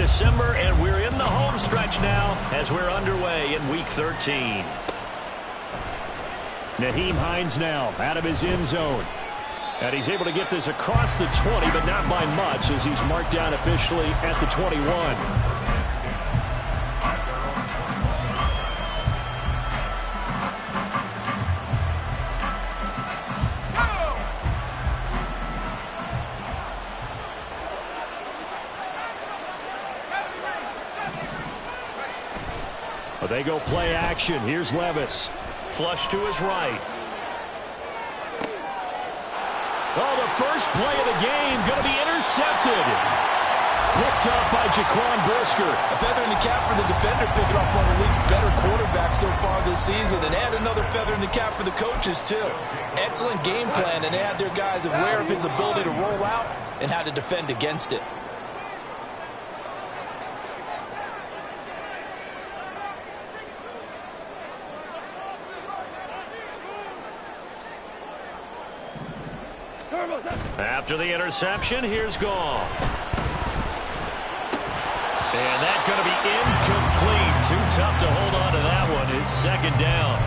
December, and we're in the home stretch now as we're underway in Week 13. Nyheim Hines now out of his end zone. And he's able to get this across the 20, but not by much as he's marked down officially at the 21. Well, they go play action. Here's Levis. Flush to his right. Oh, the first play of the game going to be intercepted. Picked up by Jaquan Brisker. A feather in the cap for the defender, picking off one of the league's better quarterbacks so far this season. And add another feather in the cap for the coaches, too. Excellent game plan, and they had their guys aware of his ability to roll out and how to defend against it. After the interception, here's Goff. And that's going to be incomplete. Too tough to hold on to that one. It's second down.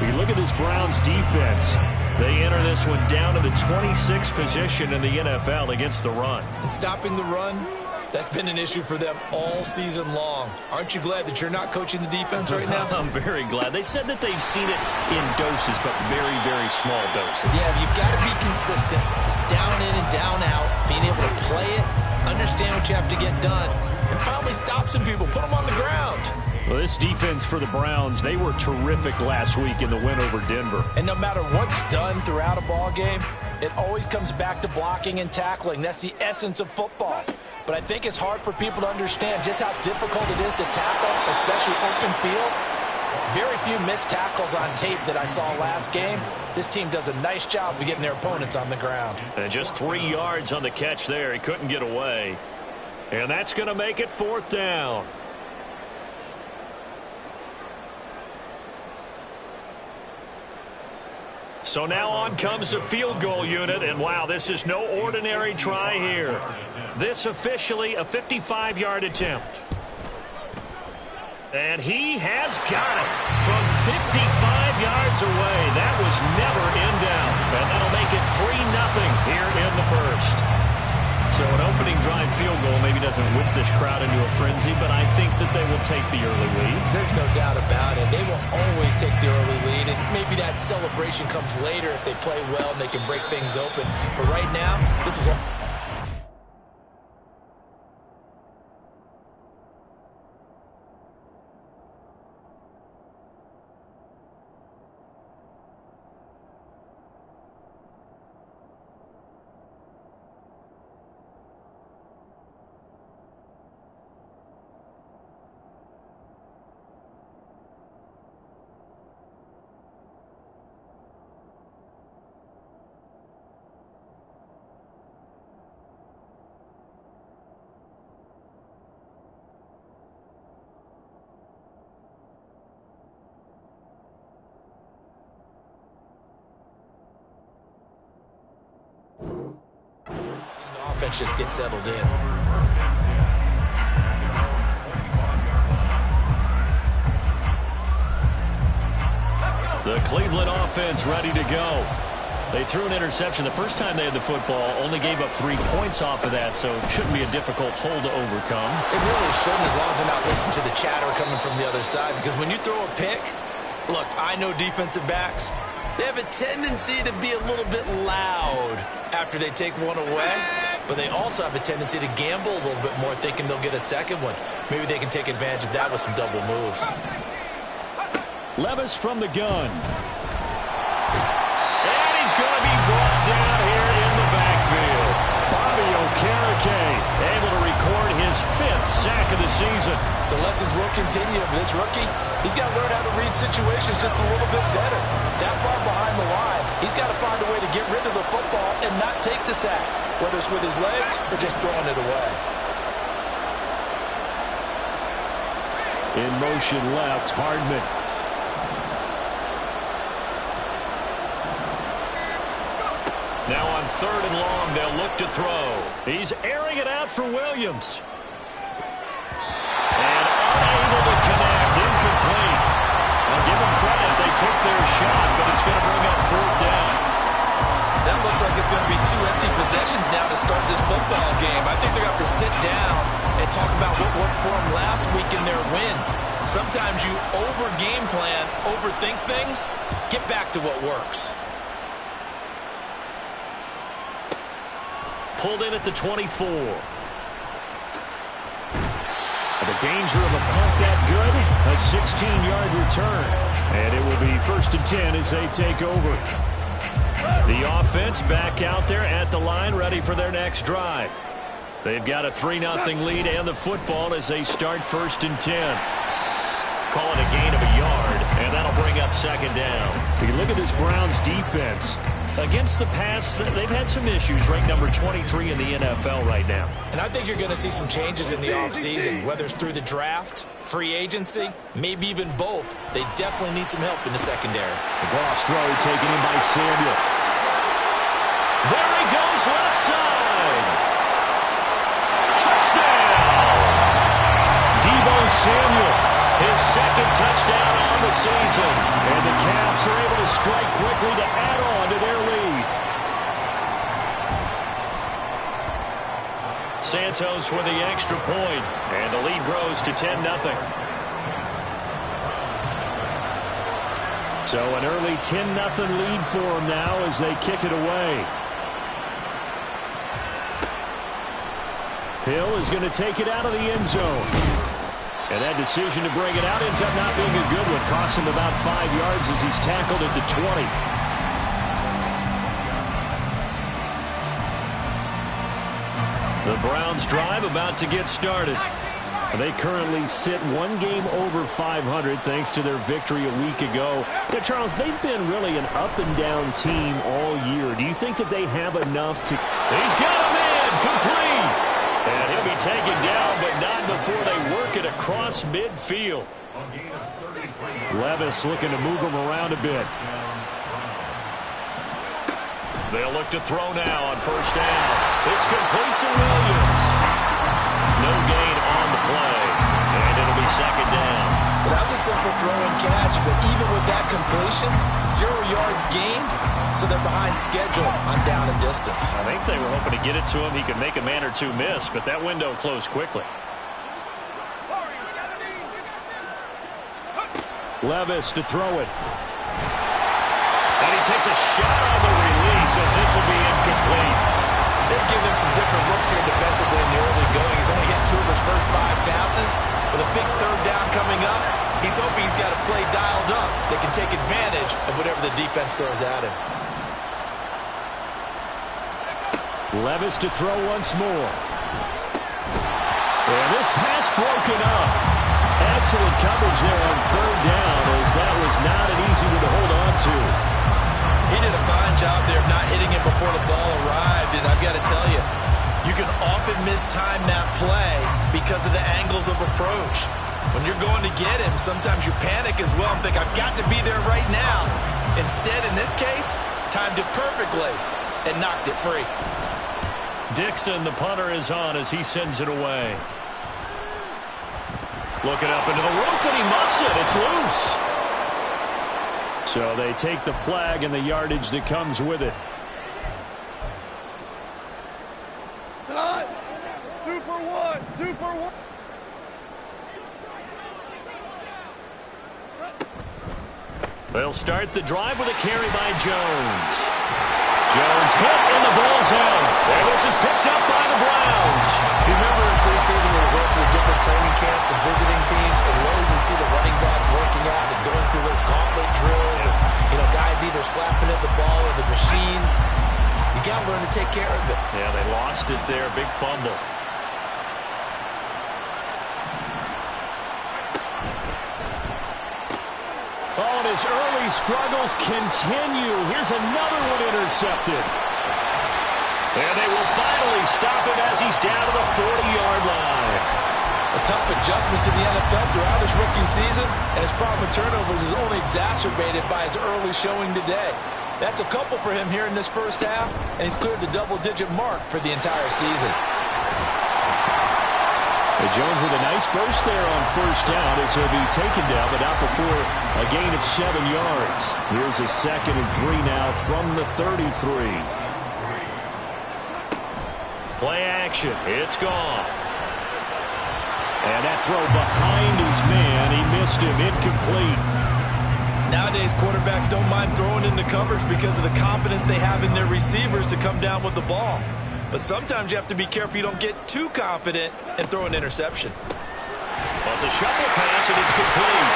We look at this Browns defense. They enter this one down to the 26th position in the NFL against the run. And stopping the run, that's been an issue for them all season long. Aren't you glad that you're not coaching the defense right now? I'm very glad. They said that they've seen it in doses, but very, very small doses. Yeah, you've got to be consistent. It's down in and down out. Being able to play it, understand what you have to get done, and finally stop some people, put them on the ground. Well, this defense for the Browns, they were terrific last week in the win over Denver. And no matter what's done throughout a ball game, it always comes back to blocking and tackling. That's the essence of football. But I think it's hard for people to understand just how difficult it is to tackle, especially open field. Very few missed tackles on tape that I saw last game. This team does a nice job of getting their opponents on the ground. And just 3 yards on the catch there. He couldn't get away. And that's going to make it fourth down. So now on comes the field goal unit, and wow, this is no ordinary try here. This officially a 55-yard attempt. And he has got it from 55 yards away. That was never in doubt. And that'll make it 3-0 here in the first. So an opening drive field goal maybe doesn't whip this crowd into a frenzy, but I think that they will take the early lead. There's no doubt about it. They will always take the early lead, and maybe that celebration comes later if they play well and they can break things open. But right now, this is all. Offense just gets settled in. The Cleveland offense ready to go. They threw an interception the first time they had the football, only gave up 3 points off of that, so it shouldn't be a difficult hole to overcome. It really shouldn't, as long as they're not listening to the chatter coming from the other side, because when you throw a pick, look, I know defensive backs, they have a tendency to be a little bit loud after they take one away. But they also have a tendency to gamble a little bit more, thinking they'll get a second one. Maybe they can take advantage of that with some double moves. Levis from the gun. And he's going to be brought down here in the backfield. Bobby Okereke able to record his 5th sack of the season. The lessons will continue for this rookie. He's got to learn how to read situations just a little bit better. That far behind the line, he's got to find a way to get rid of the football and not take the sack, whether it's with his legs or just throwing it away. In motion left, Hardman. Now on 3rd and long, they'll look to throw. He's airing it out for Williams. going to be 2 empty possessions now to start this football game. I think they're going to have to sit down and talk about what worked for them last week in their win. Sometimes you over-game plan, overthink things. Get back to what works. Pulled in at the 24. The danger of a punt that good. A 16-yard return. And it will be 1st and 10 as they take over. The offense back out there at the line, ready for their next drive. They've got a 3-0 lead and the football as they start 1st and 10. Call it a gain of a yard, and that'll bring up 2nd down. You look at this Browns defense. Against the pass, they've had some issues, ranked number 23 in the NFL right now. And I think you're going to see some changes in the offseason, whether it's through the draft, free agency, maybe even both. They definitely need some help in the secondary. The Goff's throw taken in by Samuel. There he goes, left side. Touchdown! Deebo Samuel, his 2nd touchdown on the season. And the Caps are able to strike quickly to add on to their lead. Santos with the extra point, and the lead grows to 10-0. So an early 10-0 lead for them now as they kick it away. Hill is going to take it out of the end zone. And that decision to bring it out ends up not being a good one. Costs him about 5 yards as he's tackled at the 20. The Browns drive about to get started. They currently sit 1 game over 500 thanks to their victory a week ago. Now, Charles, they've been really an up-and-down team all year. Do you think that they have enough to... He's got a man complete! And he'll be taken down, but not before they work it across midfield. Levis looking to move him around a bit. They'll look to throw now on 1st down. It's complete to Williams. No gain on the play, and it'll be 2nd down. Well, that was a simple throw and catch, but even with that completion, 0 yards gained, so they're behind schedule on down and distance. I think they were hoping to get it to him. He could make a man or two miss, but that window closed quickly. Levis to throw it. And he takes a shot on the release as this will be incomplete. They've given him some different looks here defensively in the early going. He's only hit 2 of his first 5 passes. With a big 3rd down coming up, he's hoping he's got a play dialed up that can take advantage of whatever the defense throws at him. Levis to throw once more. And this pass broken up. Excellent coverage there on 3rd down, as that was not an easy one to hold on to. He did a fine job there of not hitting it before the ball arrived, and I've got to tell you, you can often mistime that play because of the angles of approach. When you're going to get him, sometimes you panic as well and think, I've got to be there right now. Instead, in this case, timed it perfectly and knocked it free. Dixon, the punter, is on as he sends it away. Looking up into the roof, and he muffs it. It's loose. So they take the flag and the yardage that comes with it. Super one. They'll start the drive with a carry by Jones. Jones hit in the ball's end. And this is picked up by the Browns. You remember in preseason when we went to the different training camps and visiting teams, and we always would see the running backs working out and going through those gauntlet drills, and guys either slapping at the ball or the machines. You got to learn to take care of it. Yeah, they lost it there. Big fumble. Oh, and his early struggles continue. Here's another one intercepted. And they will finally stop him as he's down to the 40-yard line. A tough adjustment to the NFL throughout his rookie season, and his problem with turnovers is only exacerbated by his early showing today. That's a couple for him here in this first half, and he's cleared the double-digit mark for the entire season. Jones with a nice burst there on 1st down as he'll be taken down, but not before a gain of 7 yards. Here's a 2nd and 3 now from the 33. Play action. It's Goff. And that throw behind his man. He missed him. Incomplete. Nowadays, quarterbacks don't mind throwing into coverage because of the confidence they have in their receivers to come down with the ball. But sometimes you have to be careful you don't get too confident and throw an interception. Well, it's a shuffle pass, and it's complete.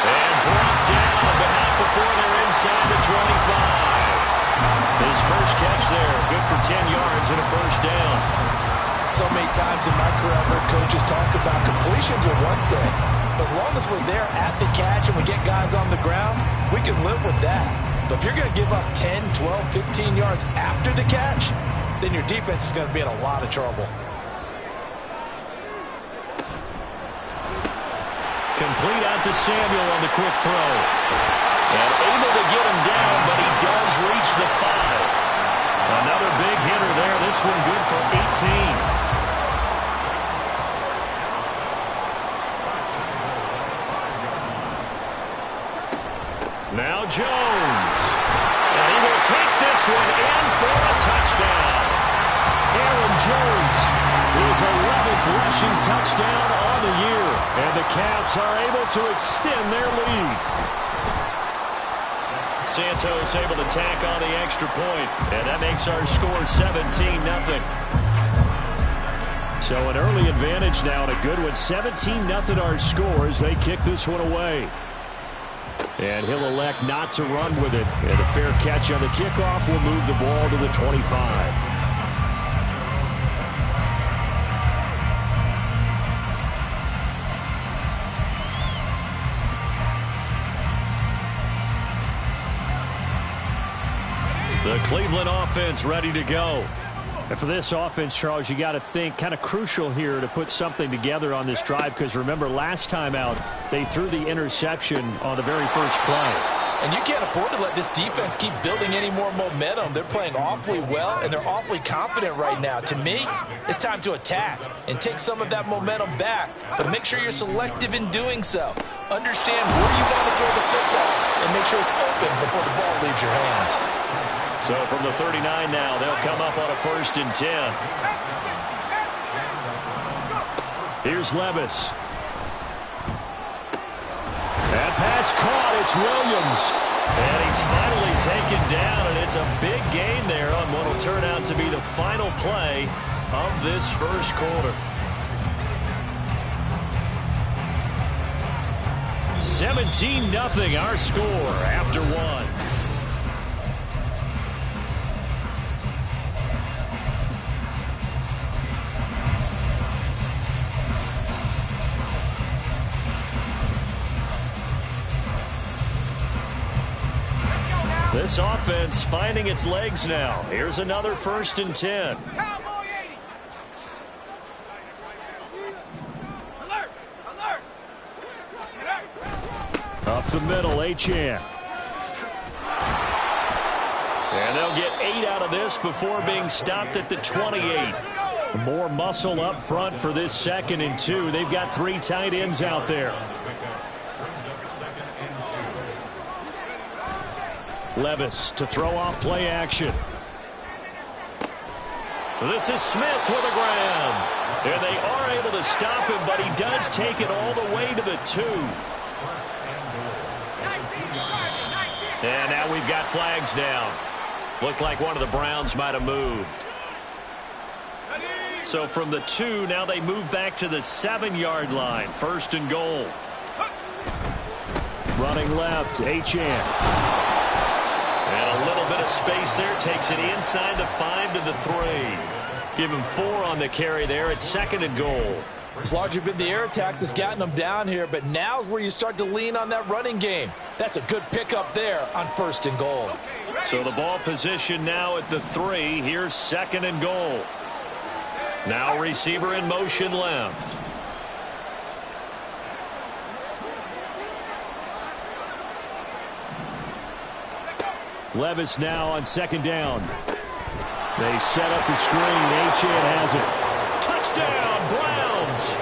And brought down, but not before they're inside the 25. His first catch there, good for 10 yards and a first down. So many times in my career, I've heard coaches talk about completions are one thing. But as long as we're there at the catch and we get guys on the ground, we can live with that. But if you're going to give up 10, 12, 15 yards after the catch, then your defense is going to be in a lot of trouble. Complete out to Samuel on the quick throw. And able to get him down, but he does reach the 5. Another big hitter there. This one good for 18. Now Jones. And he will take this one in for a touchdown. Aaron Jones, his 11th rushing touchdown on the year. And the Caps are able to extend their lead. Santos able to tack on the extra point. And that makes our score 17-0. So an early advantage now and a good one. 17-0 our score as they kick this one away. And he'll elect not to run with it. And a fair catch on the kickoff will move the ball to the 25. The Cleveland offense ready to go. And for this offense, Charles, you got to think kind of crucial here to put something together on this drive because remember last time out they threw the interception on the very first play. And you can't afford to let this defense keep building any more momentum. They're playing awfully well and they're awfully confident right now. To me, it's time to attack and take some of that momentum back. But make sure you're selective in doing so. Understand where you want to throw the football and make sure it's open before the ball leaves your hands. So from the 39 now, they'll come up on a 1st and 10. Here's Levis. That pass caught. It's Williams. And he's finally taken down, and it's a big gain there on what will turn out to be the final play of this first quarter. 17-0 our score after one. This offense finding its legs now. Here's another 1st and 10. Up the middle, Achane. And they'll get 8 out of this before being stopped at the 28. More muscle up front for this 2nd and 2. They've got 3 tight ends out there. Levis to throw off play action. This is Smith with the ground. And they are able to stop him, but he does take it all the way to the 2. And now we've got flags down. Looked like one of the Browns might have moved. So from the 2, now they move back to the 7-yard line. 1st and goal. Running left, Achane. And a little bit of space there. Takes it inside the 5 to the 3. Give him 4 on the carry there at 2nd and goal. It's largely been the air attack that's gotten them down here, but now's where you start to lean on that running game. That's a good pickup there on 1st and goal. So the ball position now at the 3. Here's 2nd and goal. Now receiver in motion left. Levis now on 2nd down. They set up the screen. Achane has it. Touchdown, Browns.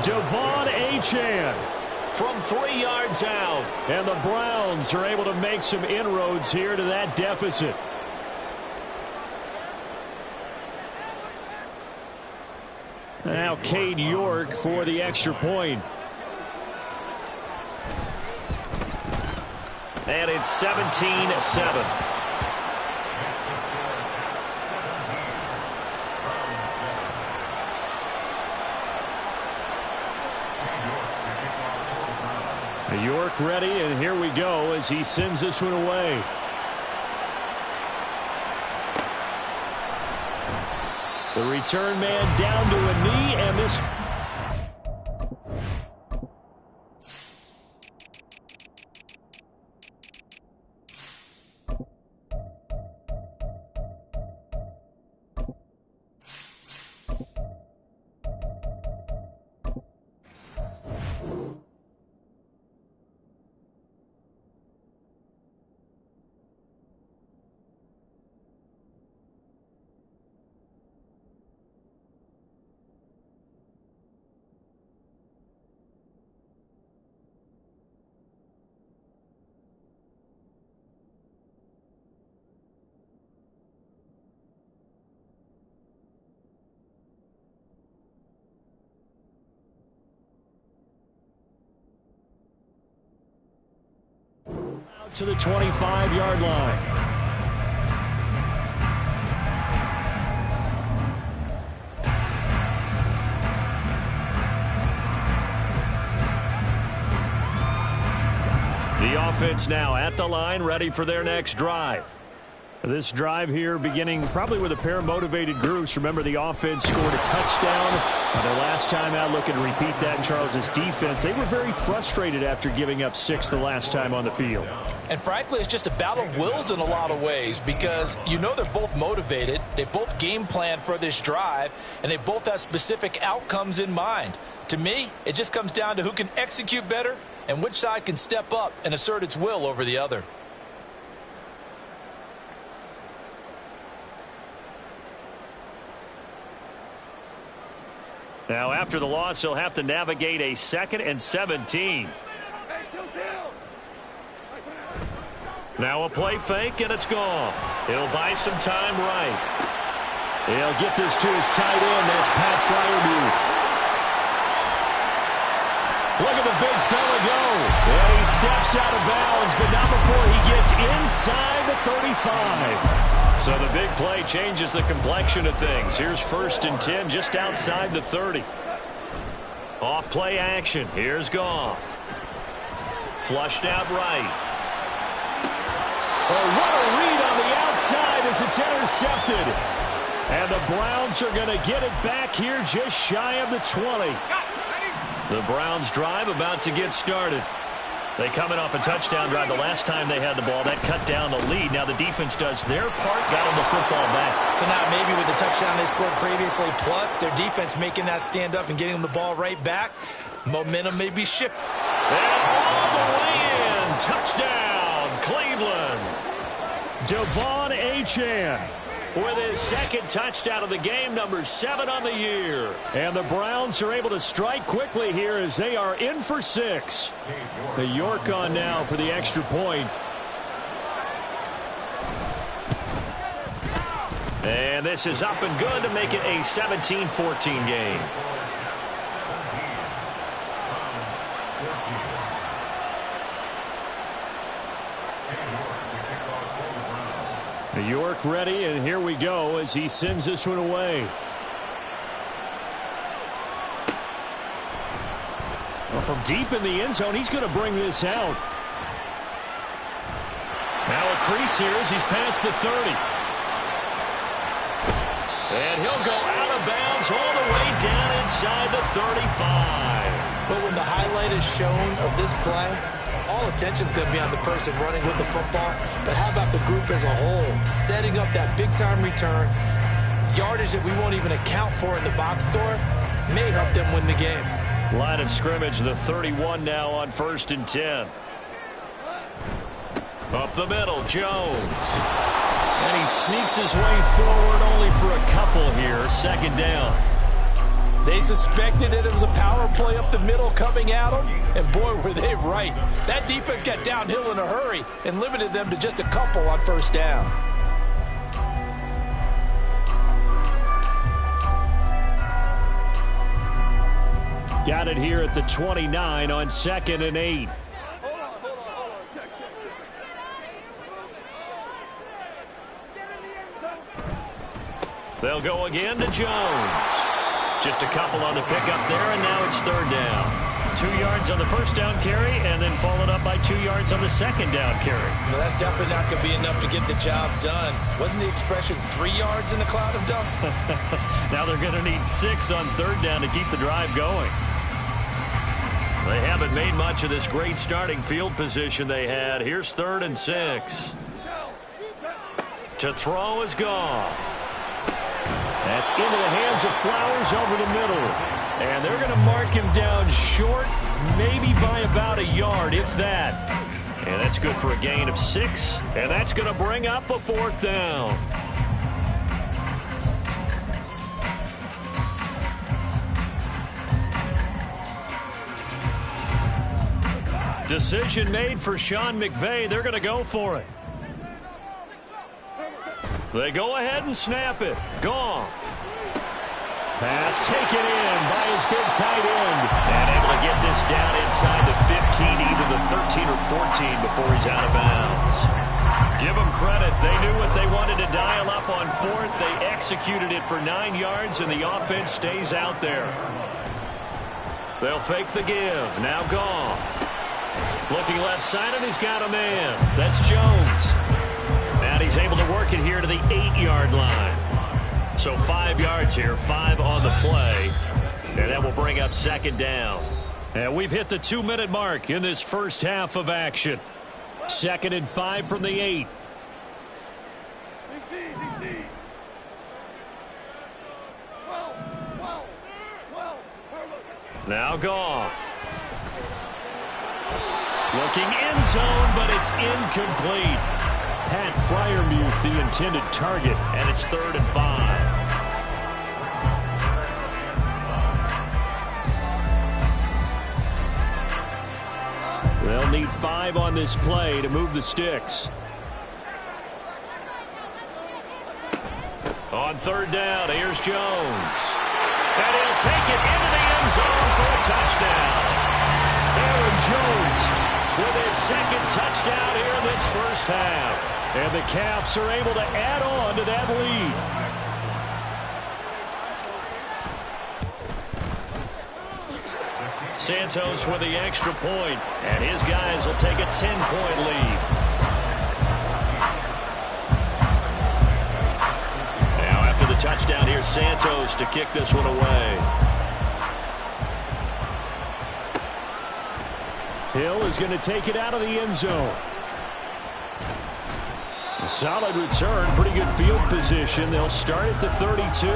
Devon Achane From 3 yards out. And the Browns are able to make some inroads here to that deficit. Now Cade York for the extra point. And it's 17-7. York ready, and here we go as he sends this one away. The return man down to a knee, and this... to the 25-yard line. The offense now at the line, ready for their next drive. This drive here beginning probably with a pair of motivated groups. Remember, the offense scored a touchdown their last time out. Looking to repeat that in Charles' defense. They were very frustrated after giving up 6 the last time on the field. And frankly, it's just a battle of wills in a lot of ways because you know they're both motivated. They both game plan for this drive, and they both have specific outcomes in mind. To me, it just comes down to who can execute better and which side can step up and assert its will over the other. Now, after the loss, he'll have to navigate a 2nd and 17. Now a play fake, and it's gone. He'll buy some time right. He'll get this to his tight end. That's Pat Freiermuth. Look at the big fella go. And he steps out of bounds, but not before he gets inside the 35. So the big play changes the complexion of things. Here's 1st and 10 just outside the 30. Off play action. Here's Goff. Flushed out right. Oh, what a read on the outside as it's intercepted. And the Browns are going to get it back here just shy of the 20. The Browns drive about to get started. They coming off a touchdown drive the last time they had the ball. That cut down the lead. Now the defense does their part, got them the football back. So now maybe with the touchdown they scored previously, plus their defense making that stand up and getting them the ball right back, momentum may be shifted. And all the way in. Touchdown, Cleveland. Devon Achane with his 2nd touchdown of the game, number 7 on the year. And the Browns are able to strike quickly here as they are in for 6. The York on now for the extra point. And this is up and good to make it a 17-14 game. York ready, and here we go as he sends this one away. Well, from deep in the end zone, he's going to bring this out. Now a crease here as he's past the 30. And he'll go out of bounds all the way down inside the 35. But when the highlight is shown of this play, all attention is going to be on the person running with the football. But how about the group as a whole? Setting up that big-time return, yardage that we won't even account for in the box score, may help them win the game. Line of scrimmage, the 31 now on 1st and 10. Up the middle, Jones. And he sneaks his way forward only for a couple here. 2nd down. They suspected that it was a power play up the middle coming at them, and boy, were they right. That defense got downhill in a hurry and limited them to just a couple on 1st down. Got it here at the 29 on 2nd and 8. They'll go again to Jones. Just a couple on the pickup there, and now it's 3rd down. 2 yards on the first down carry, and then followed up by 2 yards on the second down carry. Well, that's definitely not going to be enough to get the job done. Wasn't the expression 3 yards in a cloud of dust? Now they're going to need 6 on 3rd down to keep the drive going. They haven't made much of this great starting field position they had. Here's 3rd and 6. To throw is Goff. That's into the hands of Flowers over the middle. And they're going to mark him down short, maybe by about a yard, if that. And that's good for a gain of 6. And that's going to bring up a 4th down. Decision made for Sean McVay. They're going to go for it. They go ahead and snap it. Goff. Pass taken in by his big tight end. And able to get this down inside the 15, either the 13 or 14 before he's out of bounds. Give them credit. They knew what they wanted to dial up on 4th. They executed it for 9 yards, and the offense stays out there. They'll fake the give. Now Goff. Looking left side, and he's got a man. That's Jones. And he's able to work it here to the 8-yard line. So 5 yards here, 5 on the play. And that will bring up 2nd down. And we've hit the 2-minute mark in this first half of action. 2nd and 5 from the 8. Now Goff. Looking end zone, but it's incomplete. Pat Freiermuth, the intended target, and it's 3rd and 5. They'll need 5 on this play to move the sticks. On 3rd down, here's Jones. And he'll take it into the end zone for a touchdown. Aaron Jones with his 2nd touchdown here in this first half. And the Caps are able to add on to that lead. Santos with the extra point, and his guys will take a 10-point lead. Now after the touchdown, here's Santos to kick this one away. Hill is going to take it out of the end zone. A solid return, pretty good field position. They'll start at the 32.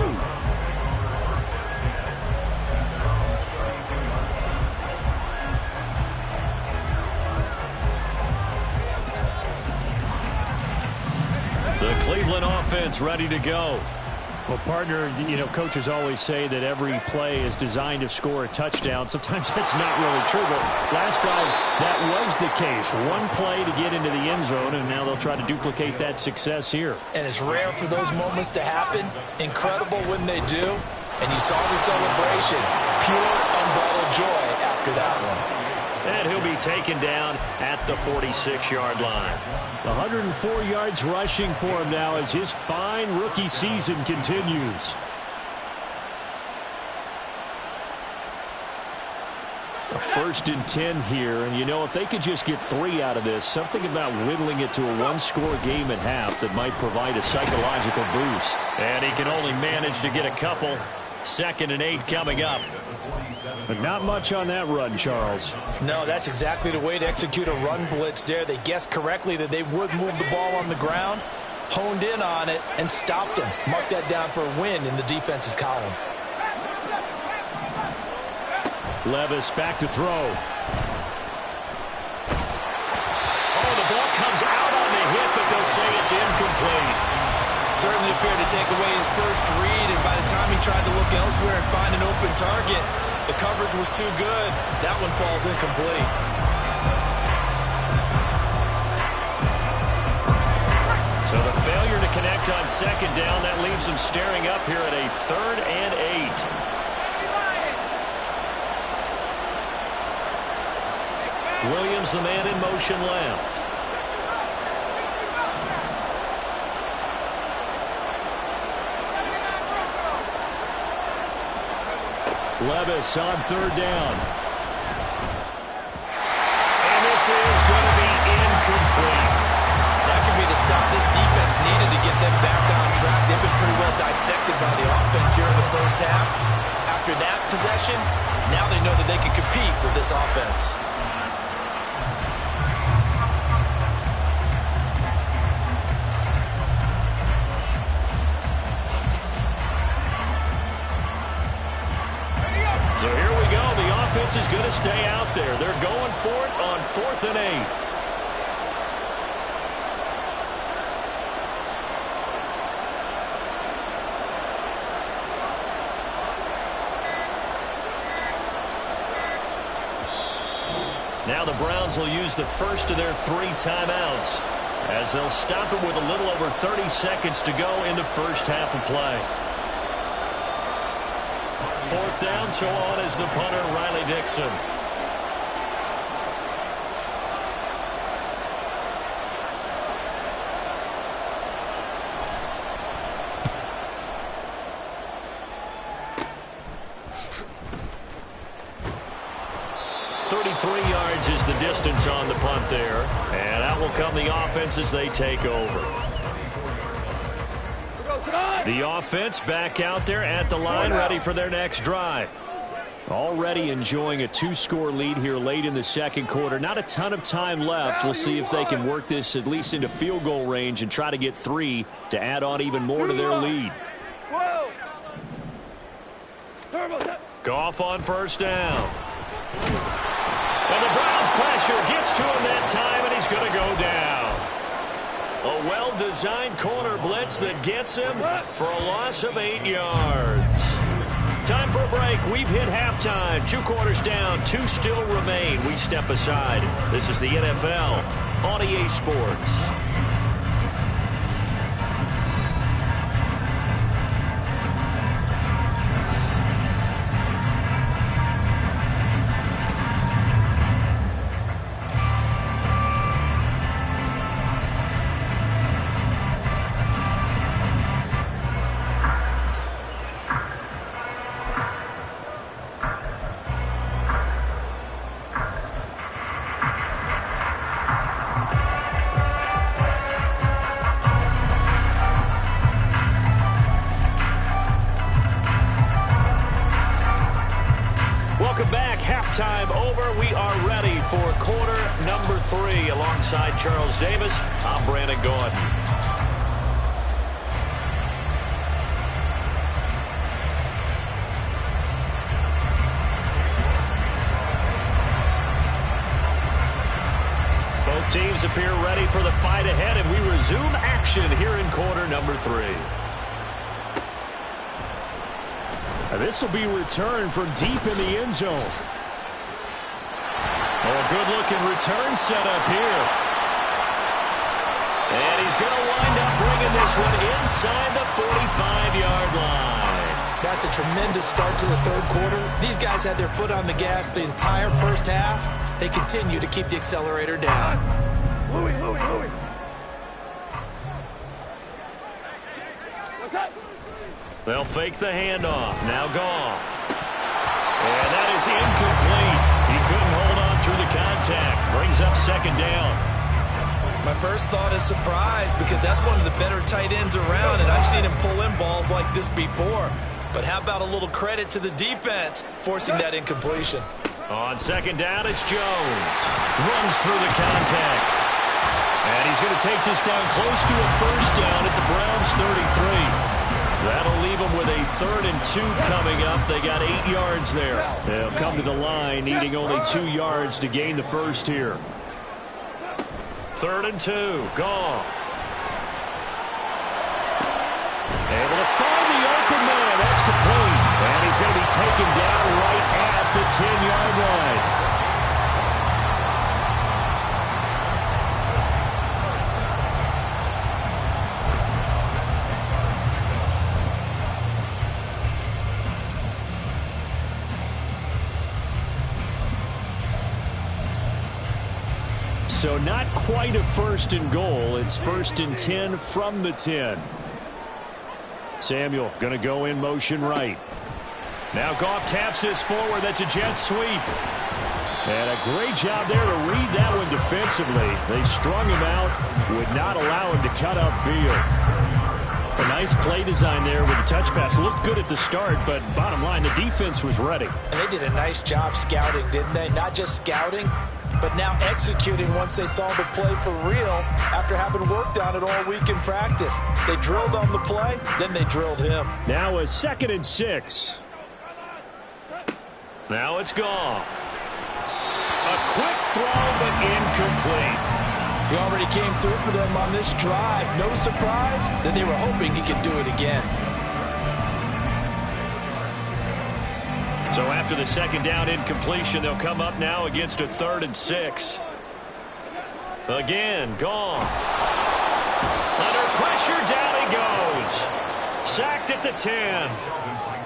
The Cleveland offense ready to go. Well, partner, you know, coaches always say that every play is designed to score a touchdown. Sometimes that's not really true, but last time that was the case. One play to get into the end zone, and now they'll try to duplicate that success here. And it's rare for those moments to happen. Incredible when they do. And you saw the celebration. Pure, unbridled joy after that one. And he'll be taken down at the 46-yard line. 104 yards rushing for him now as his fine rookie season continues. A 1st and 10 here, and you know, if they could just get 3 out of this, something about whittling it to a 1-score game at half that might provide a psychological boost. And he can only manage to get a couple. 2nd and 8 coming up. But not much on that run, Charles. No, that's exactly the way to execute a run blitz there. They guessed correctly that they would move the ball on the ground, honed in on it, and stopped them. Mark that down for a win in the defense's column. Levis back to throw. Oh, the ball comes out on the hit, but they'll say it's incomplete. Certainly appeared to take away his first read, and by the time he tried to look elsewhere and find an open target, the coverage was too good. That one falls incomplete. So the failure to connect on 2nd down, that leaves them staring up here at a 3rd and 8. Williams, the man in motion left. Levis on third down. And this is going to be incomplete. That could be the stop this defense needed to get them back on track. They've been pretty well dissected by the offense here in the first half. After that possession, now they know that they can compete with this offense. So here we go. The offense is going to stay out there. They're going for it on 4th and 8. Now the Browns will use the first of their 3 timeouts as they'll stop it with a little over 30 seconds to go in the first half of play. 4th down, so on is the punter, Riley Dixon. Yards is the distance on the punt there. And out will come the offense as they take over. The offense back out there at the line, ready for their next drive. Already enjoying a 2-score lead here late in the second quarter. Not a ton of time left. We'll see if they can work this at least into field goal range and try to get 3 to add on even more to their lead. Goff on first down. And the Browns pressure gets to him that time, and he's going to go down. A well-designed corner blitz that gets him for a loss of 8 yards. Time for a break. We've hit halftime. 2 quarters down, 2 still remain. We step aside. This is the NFL on EA Sports. Charles Davis, I'm Brandon Gordon. Both teams appear ready for the fight ahead, and we resume action here in quarter number 3. This will be returned from deep in the end zone. Oh, good-looking return set up here. And he's going to wind up bringing this one inside the 45-yard line. That's a tremendous start to the third quarter. These guys had their foot on the gas the entire first half. They continue to keep the accelerator down. Louis. What's up? They'll fake the handoff. Now Goff. And that is incomplete. He couldn't hold on through the contact. Brings up second down. My first thought is surprise because that's one of the better tight ends around, and I've seen him pull in balls like this before. But how about a little credit to the defense forcing that incompletion? On second down, it's Jones. Runs through the contact. And he's going to take this down close to a first down at the Browns' 33. That'll leave them with a 3rd and 2 coming up. They got 8 yards there. They'll come to the line needing only 2 yards to gain the first here. 3rd and 2. Goff. Able to find the open man. That's complete. And he's going to be taken down right at the 10-yard line. So not quite a first and goal. It's 1st and 10 from the 10. Samuel going to go in motion right. Now Goff taps this forward. That's a jet sweep. And a great job there to read that one defensively. They strung him out, would not allow him to cut upfield. A nice play design there with the touch pass. Looked good at the start, but bottom line, the defense was ready. And they did a nice job scouting, didn't they? Not just scouting, but now executing once they saw the play for real after having worked on it all week in practice. They drilled on the play, then they drilled him. Now a 2nd and 6. Now it's gone. A quick throw, but incomplete. He already came through for them on this drive. No surprise that they were hoping he could do it again. So after the 2nd down incompletion, they'll come up now against a 3rd and 6. Again, Goff. Under pressure, down he goes. Sacked at the 10.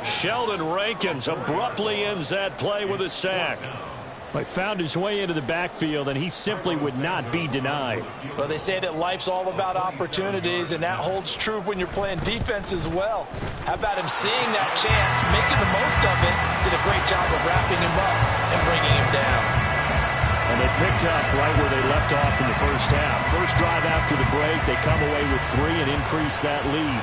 Sheldon Rankins abruptly ends that play with a sack. He found his way into the backfield, and he simply would not be denied. But they say that life's all about opportunities, and that holds true when you're playing defense as well. How about him seeing that chance, making the most of it, did a great job of wrapping him up and bringing him down. And they picked up right where they left off in the first half. First drive after the break, they come away with 3 and increase that lead.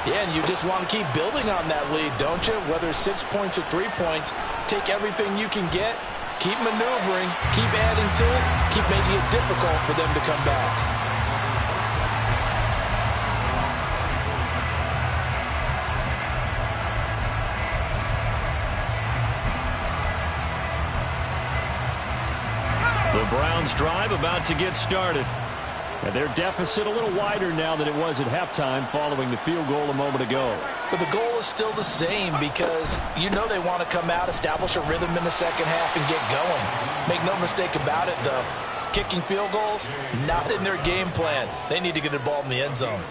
Yeah, and you just want to keep building on that lead, don't you? Whether it's 6 points or 3 points, take everything you can get. Keep maneuvering, keep adding to it, keep making it difficult for them to come back. The Browns drive about to get started. And their deficit a little wider now than it was at halftime following the field goal a moment ago. But the goal is still the same because you know they want to come out, establish a rhythm in the second half, and get going. Make no mistake about it, though. Kicking field goals, not in their game plan. They need to get the ball in the end zone.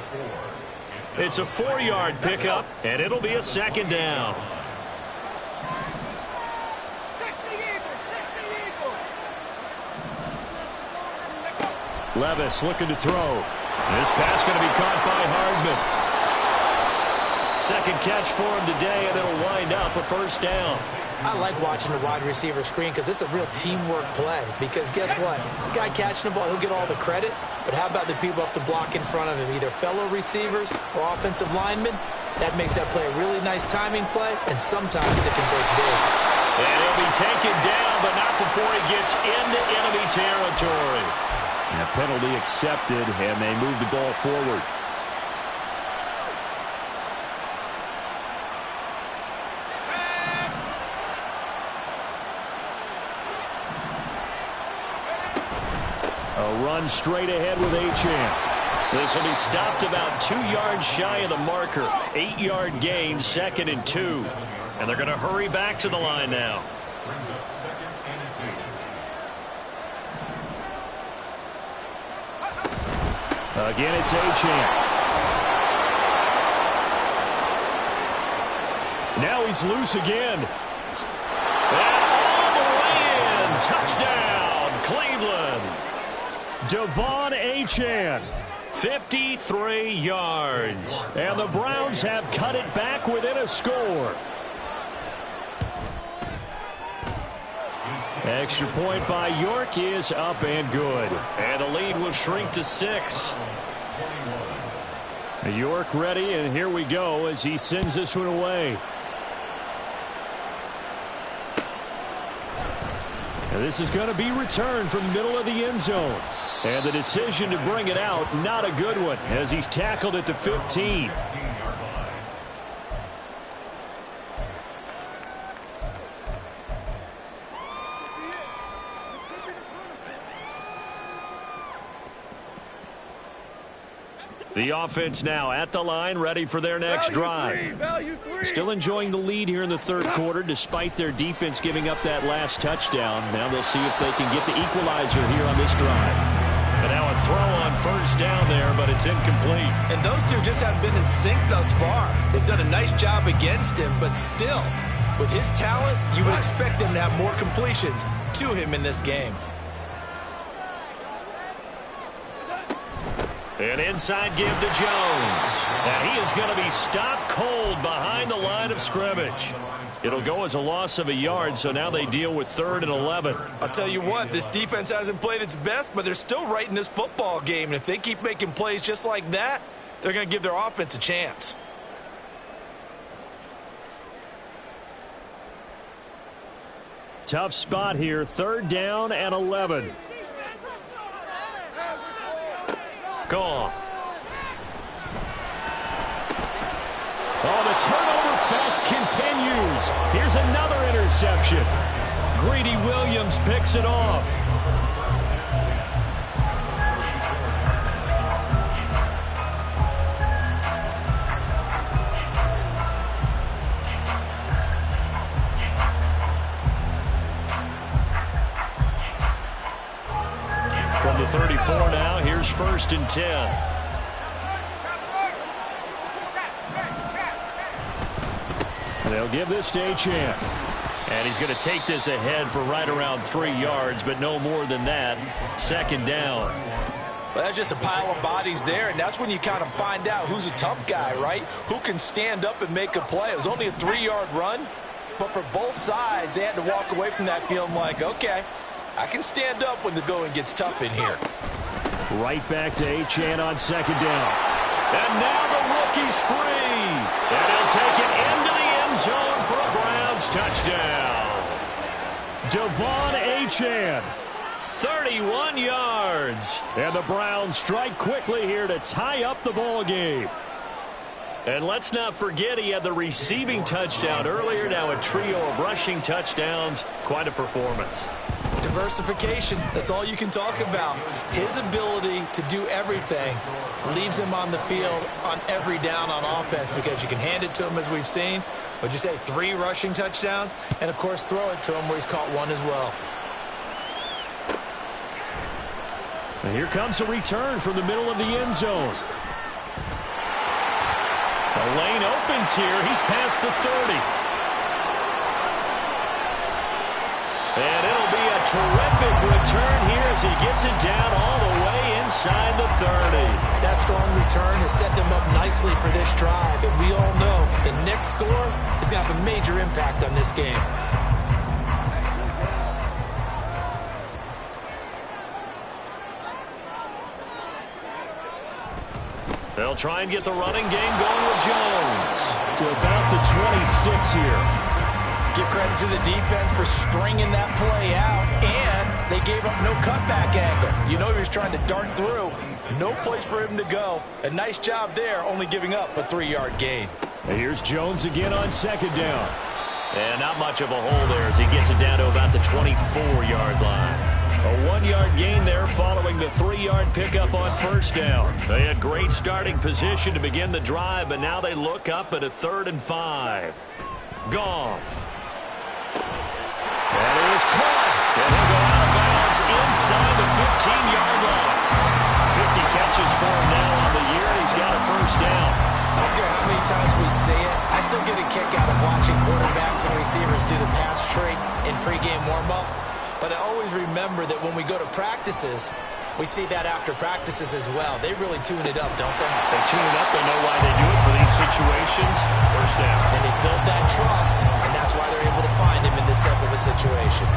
It's a 4-yard pickup, and it'll be a 2nd down. Levis looking to throw. This pass going to be caught by Hardman. 2nd catch for him today, and it'll wind up a 1st down. I like watching the wide receiver screen because it's a real teamwork play. Because guess what? The guy catching the ball, he'll get all the credit. But how about the people up to block in front of him, either fellow receivers or offensive linemen? That makes that play a really nice timing play, and sometimes it can break big. And he'll be taken down, but not before he gets into enemy territory. And a penalty accepted, and they move the ball forward. A run straight ahead with Achane. This will be stopped about 2 yards shy of the marker. 8-yard gain, 2nd and 2. And they're going to hurry back to the line now. Again, it's Achane. Now he's loose again. And all the way in. Touchdown, Cleveland. Devon Achane. 53 yards. And the Browns have cut it back within a score. Extra point by York is up and good. And the lead will shrink to 6. York ready, and here we go as he sends this one away. And this is going to be returned from the middle of the end zone. And the decision to bring it out, not a good one, as he's tackled at the 15. The offense now at the line, ready for their next drive. Still enjoying the lead here in the third quarter, despite their defense giving up that last touchdown. Now they'll see if they can get the equalizer here on this drive. And now a throw on 1st down there, but it's incomplete. And those two just haven't been in sync thus far. They've done a nice job against him, but still, with his talent, you would expect him to have more completions to him in this game. An inside give to Jones. And he is going to be stopped cold behind the line of scrimmage. It'll go as a loss of a yard, so now they deal with 3rd and 11. I'll tell you what, this defense hasn't played its best, but they're still right in this football game. And if they keep making plays just like that, they're going to give their offense a chance. Tough spot here, 3rd down and 11. Gone. Oh, the turnover fest continues. Here's another interception. Greedy Williams picks it off. From the 34 now, here's 1st and 10. They'll give this to Achane. And he's going to take this ahead for right around 3 yards, but no more than that. 2nd down. Well, that's just a pile of bodies there, and that's when you kind of find out who's a tough guy, right? Who can stand up and make a play. It was only a 3-yard run, but for both sides, they had to walk away from that feeling like, okay, I can stand up when the going gets tough in here. Right back to Achane on 2nd down. And now the rookie's free. And he'll take it into the end zone for a Browns touchdown. Devon Achane, 31 yards. And the Browns strike quickly here to tie up the ball game. And let's not forget he had the receiving touchdown earlier. Now a trio of rushing touchdowns. Quite a performance. Diversification, that's all you can talk about. His ability to do everything leaves him on the field on every down on offense because you can hand it to him as we've seen. Would you say 3 rushing touchdowns? And, of course, throw it to him where he's caught 1 as well. And here comes a return from the middle of the end zone. The lane opens here. He's past the 30. And it'll be a terrific return here as he gets it down all the way inside the 30. That strong return has set them up nicely for this drive, and we all know the next score is going to have a major impact on this game. They'll try and get the running game going with Jones. To about the 26 here. Give credit to the defense for stringing that play out, and they gave up no cutback angle. You know he was trying to dart through. No place for him to go. A nice job there, only giving up a 3-yard gain. And here's Jones again on 2nd down. And not much of a hole there as he gets it down to about the 24-yard line. A 1-yard gain there following the 3-yard pickup on 1st down. They had great starting position to begin the drive, but now they look up at a 3rd and 5. Goff. And it is caught. And he'll go out of bounds inside the 15-yard line. 50 catches for him now on the year. He's got a 1st down. I don't care how many times we see it. I still get a kick out of watching quarterbacks and receivers do the pass tree in pregame warm-up. But I always remember that when we go to practices, we see that after practices as well. They really tune it up, don't they? They tune it up. They know why they do it for these situations. 1st down. And they build that trust, and that's why they're able to find him in this type of a situation.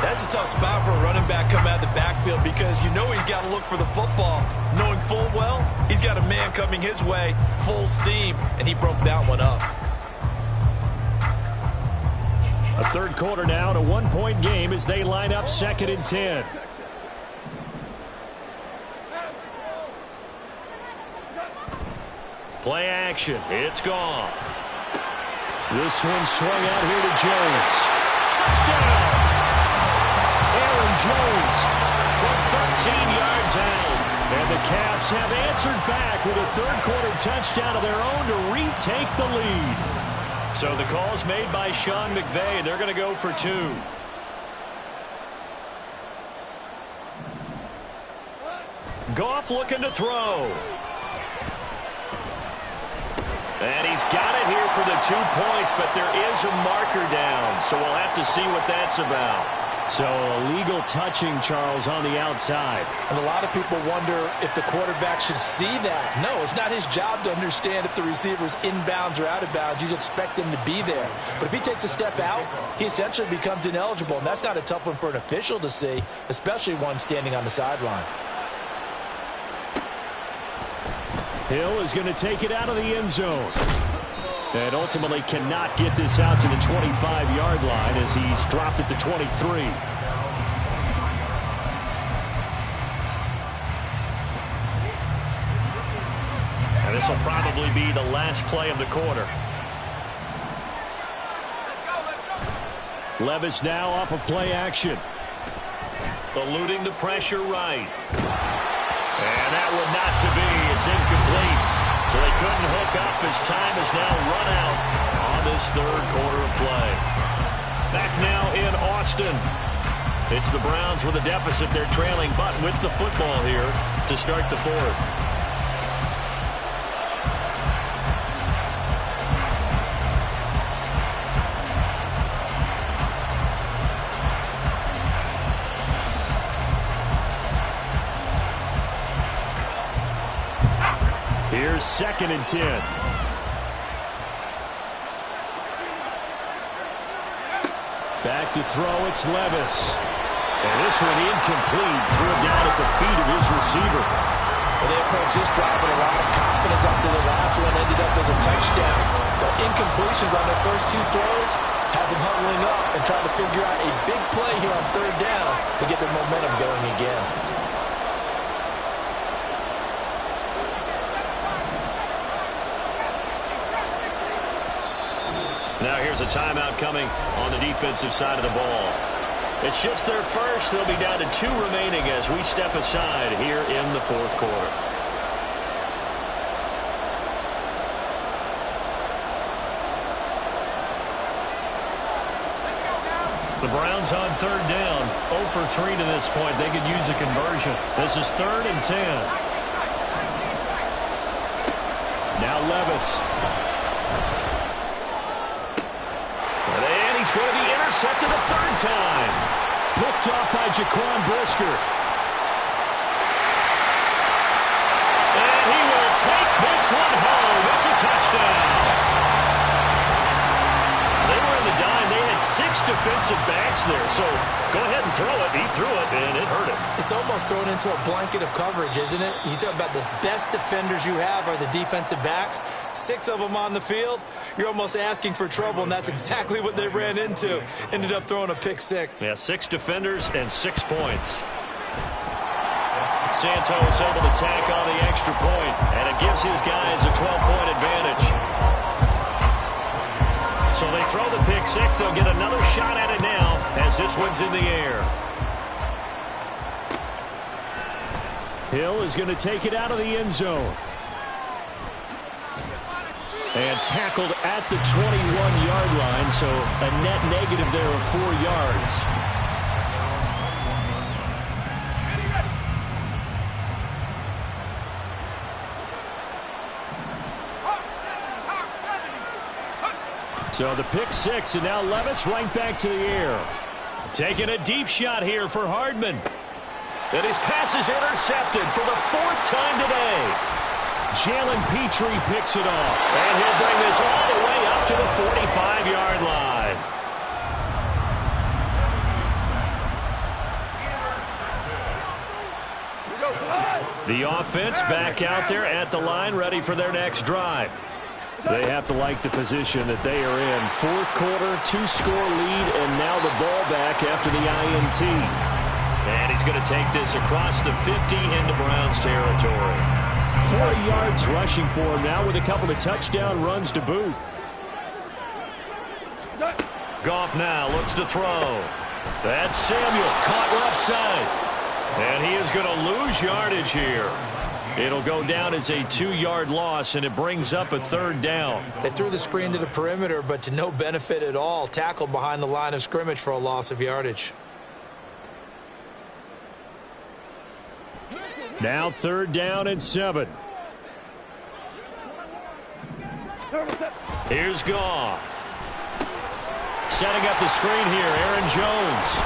That's a tough spot for a running back coming out of the backfield because you know he's got to look for the football, knowing full well he's got a man coming his way, full steam, and he broke that one up. A 3rd quarter now and a 1-point game as they line up 2nd and 10. Play action. It's Goff. This one swung out here to Jones. Touchdown! Aaron Jones from 13 yards out. And the Caps have answered back with a 3rd quarter touchdown of their own to retake the lead. So the call's made by Sean McVay. They're going to go for 2. Goff looking to throw. And he's got it here for the 2 points, but there is a marker down, so we'll have to see what that's about. So illegal touching, Charles, on the outside. And a lot of people wonder if the quarterback should see that. No, it's not his job to understand if the receiver's inbounds or out of bounds. You expect him to be there. But if he takes a step out, he essentially becomes ineligible. And that's not a tough one for an official to see, especially one standing on the sideline. Hill is going to take it out of the end zone. And ultimately cannot get this out to the 25-yard line as he's dropped it to 23. And this will probably be the last play of the quarter. Levis now off of play action. Eluding the pressure right. And that one not to be. It's incomplete. So they couldn't hook up as time is now run out on this third quarter of play. Back now in Austin. It's the Browns with a deficit. They're trailing, but with the football here to start the fourth. Here's 2nd and 10. Back to throw, it's Levis. And this one incomplete. Threw it down at the feet of his receiver. Well, they approached this drive with a lot of confidence after the last one ended up as a touchdown. But incompletions on their first two throws has them huddling up and trying to figure out a big play here on third down to get their momentum going again. Now here's a timeout coming on the defensive side of the ball. It's just their first. They'll be down to 2 remaining as we step aside here in the fourth quarter. The Browns on third down. 0 for 3 to this point. They could use a conversion. This is 3rd and 10. Now Levis. And he's going to be intercepted a third time. Picked off by Jaquan Brisker. And he will take this one home. It's a touchdown. They were in the dime. They had 6 defensive backs there. So go ahead and throw it. He threw it, and it hurt him. It's almost thrown into a blanket of coverage, isn't it? You talk about the best defenders you have are the defensive backs. 6 of them on the field. You're almost asking for trouble, and that's exactly what they ran into. Ended up throwing a pick 6. Yeah, 6 defenders and 6 points. Santos able to tack on the extra point, and it gives his guys a 12-point advantage. So they throw the pick 6. They'll get another shot at it now as this one's in the air. Hill is going to take it out of the end zone. And tackled at the 21-yard line, so a net negative there of 4 yards. So the pick 6, and now Levis right back to the air. Taking a deep shot here for Hardman. And his pass is intercepted for the 4th time today. Jalen Petrie picks it off. And he'll bring this all the way up to the 45-yard line. The offense back out there at the line, ready for their next drive. They have to like the position that they are in. 4th quarter, 2-score lead, and now the ball back after the INT. And he's going to take this across the 50 into Browns territory. 4 yards rushing for him now with a couple of touchdown runs to boot. Goff now looks to throw. That's Samuel caught left side. And he is going to lose yardage here. It'll go down as a 2-yard loss, and it brings up a 3rd down. They threw the screen to the perimeter, but to no benefit at all. Tackled behind the line of scrimmage for a loss of yardage. Now 3rd down and 7. Here's Goff. Setting up the screen here, Aaron Jones.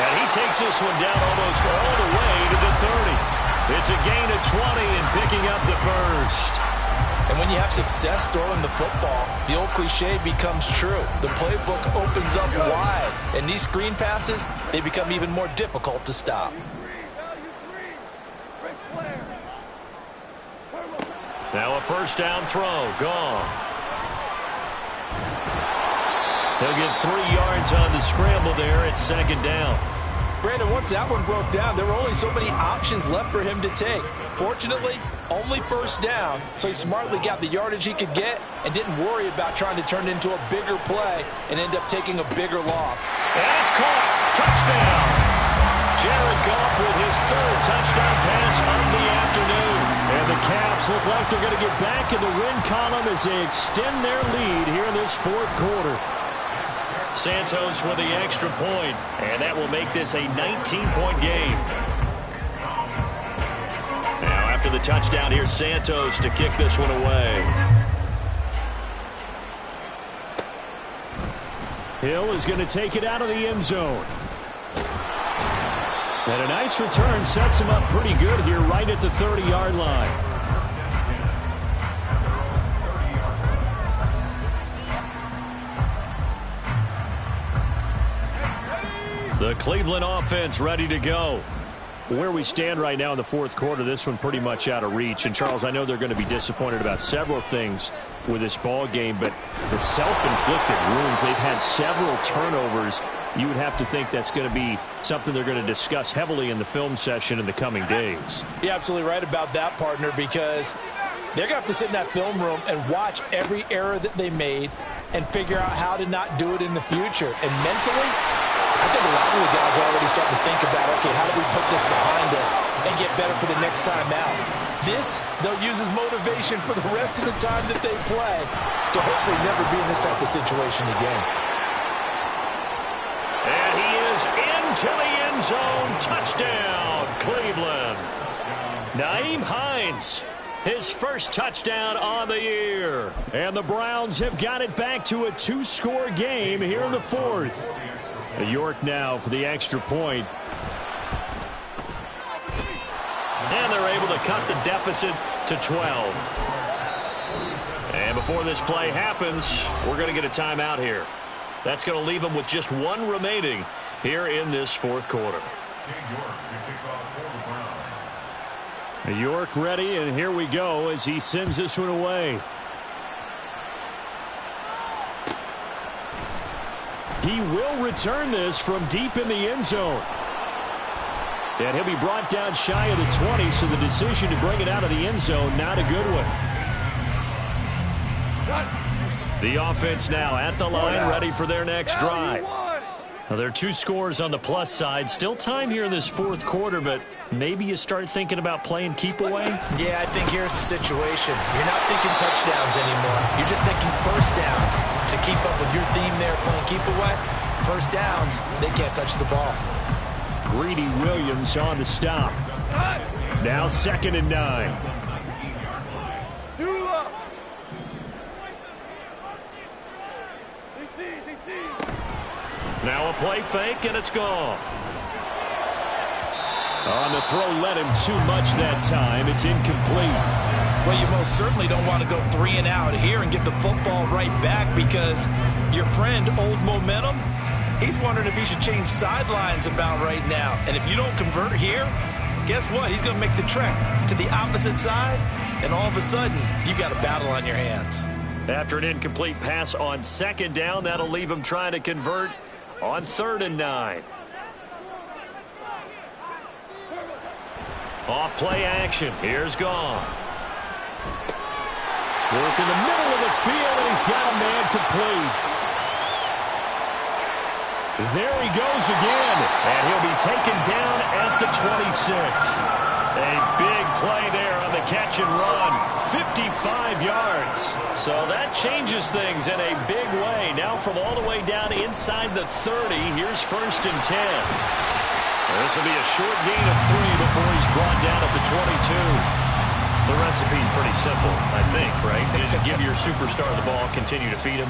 And he takes this one down almost all the way to the 30. It's a gain of 20 and picking up the first. And when you have success throwing the football, the old cliche becomes true. The playbook opens up wide, and these screen passes, they become even more difficult to stop. Now a first down throw. Goff. He'll get 3 yards on the scramble there at second down. Brandon, once that one broke down, there were only so many options left for him to take. Fortunately, only first down, so he smartly got the yardage he could get and didn't worry about trying to turn it into a bigger play and end up taking a bigger loss. And it's caught. Touchdown. Jared Goff with his 3rd touchdown pass of the afternoon. And the Cavs look like they're going to get back in the win column as they extend their lead here in this 4th quarter. Santos with the extra point, and that will make this a 19-point game. Now after the touchdown, here's Santos to kick this one away. Hill is going to take it out of the end zone. And a nice return sets him up pretty good here right at the 30-yard line. The Cleveland offense ready to go. Where we stand right now in the 4th quarter, this one pretty much out of reach. And, Charles, I know they're going to be disappointed about several things with this ball game, but the self-inflicted wounds, they've had several turnovers. You would have to think that's going to be something they're going to discuss heavily in the film session in the coming days. You're absolutely right about that, partner, because they're going to have to sit in that film room and watch every error that they made and figure out how to not do it in the future. And mentally, I think a lot of the guys are already starting to think about, okay, how do we put this behind us and get better for the next time out? This, they'll use as motivation for the rest of the time that they play to hopefully never be in this type of situation again. And he is into the end zone. Touchdown, Cleveland. Nyheim Hines, his first touchdown on the year. And the Browns have got it back to a 2-score game here in the 4th. York now for the extra point. And they're able to cut the deficit to 12. And before this play happens, we're going to get a timeout here. That's going to leave them with just 1 remaining here in this 4th quarter. York ready, and here we go as he sends this one away. He will return this from deep in the end zone. And he'll be brought down shy of the 20, so the decision to bring it out of the end zone, not a good one. The offense now at the line, ready for their next drive. Now, there are 2 scores on the plus side. Still time here in this 4th quarter, but maybe you start thinking about playing keep away? Yeah, I think here's the situation. You're not thinking touchdowns anymore. You're just thinking first downs. To keep up with your theme there, playing keep away, first downs, they can't touch the ball. Greedy Williams on the stop. Now 2nd and 9. Now a play fake, and it's Goff. On the throw, led him too much that time. It's incomplete. Well, you most certainly don't want to go 3 and out here and get the football right back, because your friend, Old Momentum, he's wondering if he should change sidelines about right now. And if you don't convert here, guess what? He's going to make the trek to the opposite side, and all of a sudden, you've got a battle on your hands. After an incomplete pass on 2nd down, that'll leave him trying to convert on 3rd and 9. Off play action. Here's Goff. Work in the middle of the field, and he's got a man complete. There he goes again, and he'll be taken down at the 26. A big play there on the catch and run. 55 yards. So that changes things in a big way. Now from all the way down inside the 30, here's 1st and 10. This will be a short gain of 3 before he's brought down at the 22. The recipe's pretty simple, I think, right? Just give your superstar the ball, continue to feed him.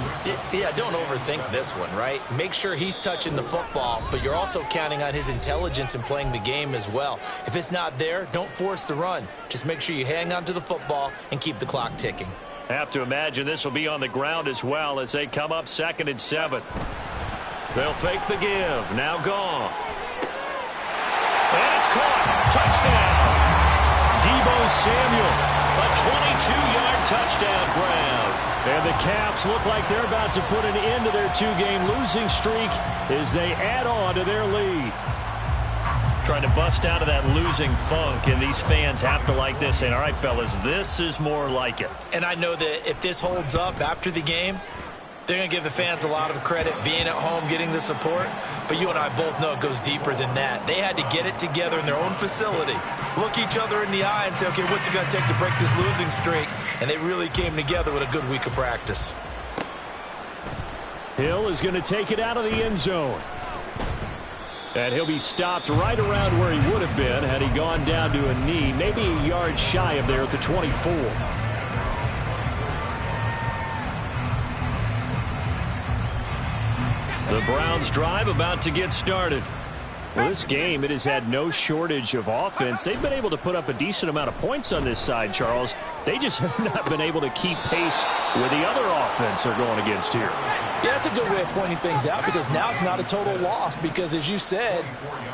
Yeah, don't overthink this one, right? Make sure he's touching the football, but you're also counting on his intelligence in playing the game as well. If it's not there, don't force the run. Just make sure you hang on to the football and keep the clock ticking. Have to imagine this will be on the ground as well as they come up 2nd and 7. They'll fake the give. Now Goff. And it's caught. Touchdown. Deebo Samuel, a 22-yard touchdown grab. And the Caps look like they're about to put an end to their 2-game losing streak as they add on to their lead. Trying to bust out of that losing funk, and these fans have to like this. And all right, fellas, this is more like it. And I know that if this holds up after the game, they're going to give the fans a lot of credit, being at home, getting the support. But you and I both know it goes deeper than that. They had to get it together in their own facility, look each other in the eye and say, okay, what's it going to take to break this losing streak? And they really came together with a good week of practice. Hill is going to take it out of the end zone. And he'll be stopped right around where he would have been had he gone down to a knee, maybe a yard shy of there at the 24. The Browns drive about to get started. Well, this game, it has had no shortage of offense. They've been able to put up a decent amount of points on this side, Charles. They just have not been able to keep pace with the other offense they're going against here. Yeah, that's a good way of pointing things out because now it's not a total loss because, as you said,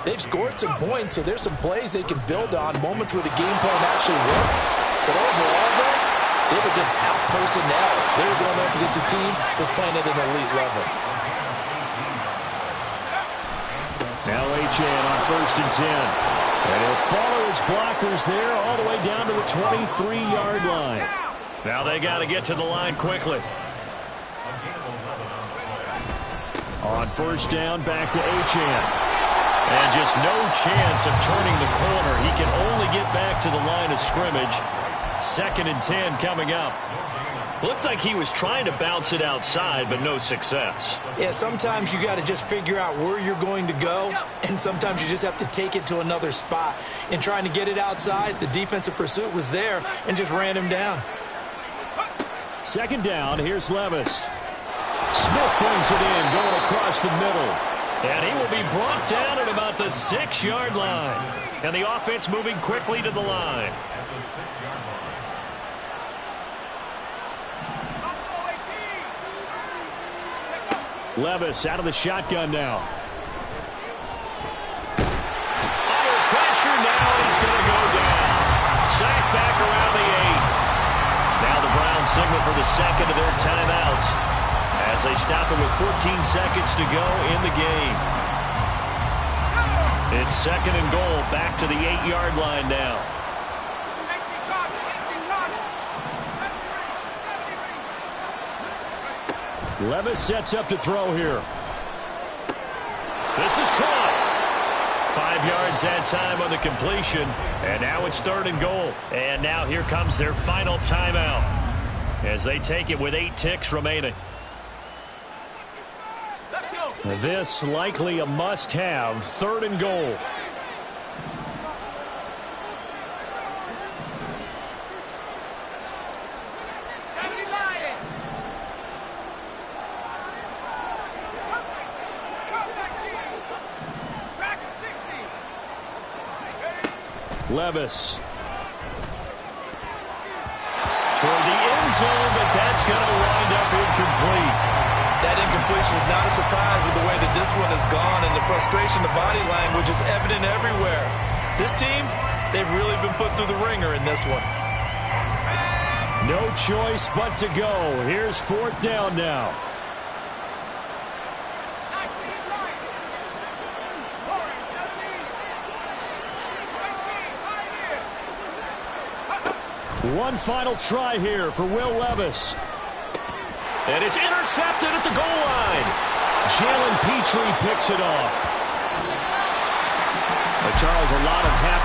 they've scored some points, so there's some plays they can build on, moments where the game plan actually worked. But overall, though, they were just out personnel. They were going up against a team that's playing at an elite level. Now Achane on 1st and 10. And he'll follow his blockers there all the way down to the 23-yard line. Now they got to get to the line quickly. On 1st down, back to Achane. And just no chance of turning the corner. He can only get back to the line of scrimmage. 2nd and 10 coming up. Looked like he was trying to bounce it outside, but no success. Yeah, sometimes you got to just figure out where you're going to go, and sometimes you just have to take it to another spot. In trying to get it outside, the defensive pursuit was there and just ran him down. 2nd down, here's Levis. Smith brings it in, going across the middle. And he will be brought down at about the 6-yard line. And the offense moving quickly to the line. Levis out of the shotgun now. Under pressure now, he's going to go down. Sacked back around the 8. Now the Browns signal for the second of their timeouts as they stop it with 14 seconds to go in the game. It's 2nd and goal, back to the 8-yard line now. Levis sets up to throw here. This is caught. 5 yards that time on the completion. And now it's 3rd and goal. And now here comes their final timeout as they take it with 8 ticks remaining. This likely a must-have. 3rd and goal. Levis. Toward the end zone, but that's going to wind up incomplete. That incompletion is not a surprise with the way that this one has gone, and the frustration, the body language is evident everywhere. This team, they've really been put through the ringer in this one. No choice but to go. Here's 4th down now. One final try here for Will Levis. And it's intercepted at the goal line. Jalen Petrie picks it off. But Charles, a lot of happy